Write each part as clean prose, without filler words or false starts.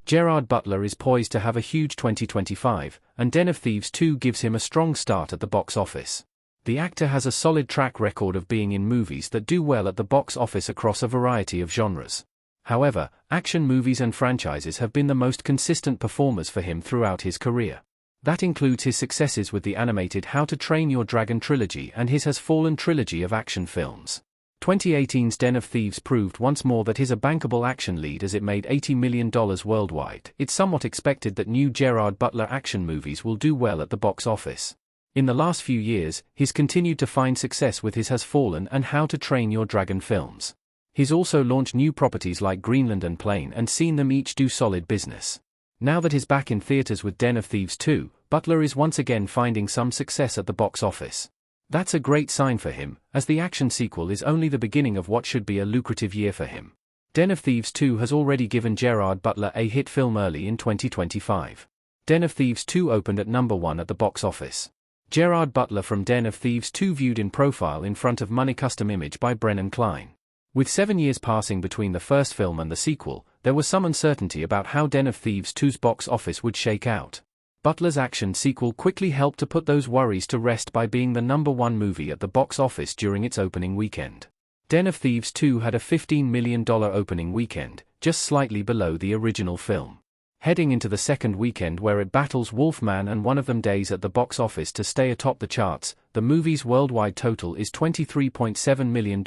Gerard Butler is poised to have a huge 2025, and Den of Thieves 2 gives him a strong start at the box office. The actor has a solid track record of being in movies that do well at the box office across a variety of genres. However, action movies and franchises have been the most consistent performers for him throughout his career. That includes his successes with the animated How to Train Your Dragon trilogy and his Has Fallen trilogy of action films. 2018's Den of Thieves proved once more that he's a bankable action lead as it made $80 million worldwide. It's somewhat expected that new Gerard Butler action movies will do well at the box office. In the last few years, he's continued to find success with his Has Fallen and How to Train Your Dragon films. He's also launched new properties like Greenland and Plane and seen them each do solid business. Now that he's back in theaters with Den of Thieves 2, Butler is once again finding some success at the box office. That's a great sign for him, as the action sequel is only the beginning of what should be a lucrative year for him. Den of Thieves 2 has already given Gerard Butler a hit film early in 2025. Den of Thieves 2 opened at number 1 at the box office. Gerard Butler from Den of Thieves 2 viewed in profile in front of Money Custom Image by Brennan Klein. With 7 years passing between the first film and the sequel, there was some uncertainty about how Den of Thieves 2's box office would shake out. Butler's action sequel quickly helped to put those worries to rest by being the number 1 movie at the box office during its opening weekend. Den of Thieves 2 had a $15 million opening weekend, just slightly below the original film. Heading into the second weekend where it battles Wolfman and One of Them Days at the box office to stay atop the charts, the movie's worldwide total is $23.7 million,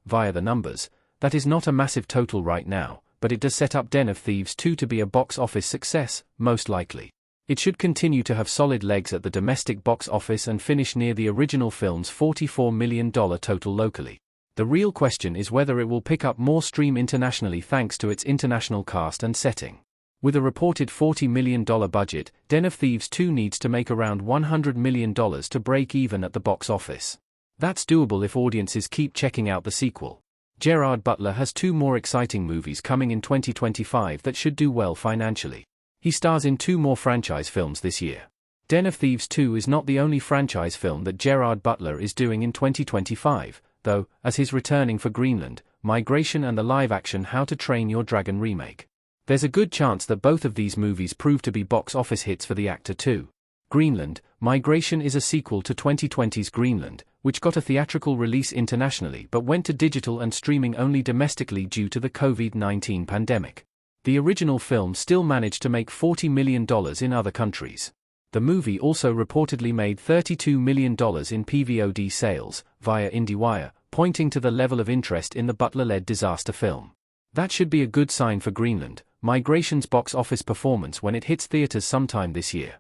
via the numbers. That is not a massive total right now, but it does set up Den of Thieves 2 to be a box office success, most likely. It should continue to have solid legs at the domestic box office and finish near the original film's $44 million total locally. The real question is whether it will pick up more steam internationally thanks to its international cast and setting. With a reported $40 million budget, Den of Thieves 2 needs to make around $100 million to break even at the box office. That's doable if audiences keep checking out the sequel. Gerard Butler has 2 more exciting movies coming in 2025 that should do well financially. He stars in 2 more franchise films this year. Den of Thieves 2 is not the only franchise film that Gerard Butler is doing in 2025, though, as he's returning for Greenland, Migration and the live-action How to Train Your Dragon remake. There's a good chance that both of these movies prove to be box office hits for the actor too. Greenland, Migration is a sequel to 2020's Greenland, which got a theatrical release internationally but went to digital and streaming only domestically due to the COVID-19 pandemic. The original film still managed to make $40 million in other countries. The movie also reportedly made $32 million in PVOD sales, via IndieWire, pointing to the level of interest in the Butler-led disaster film. That should be a good sign for Greenland, Migration's box office performance when it hits theaters sometime this year.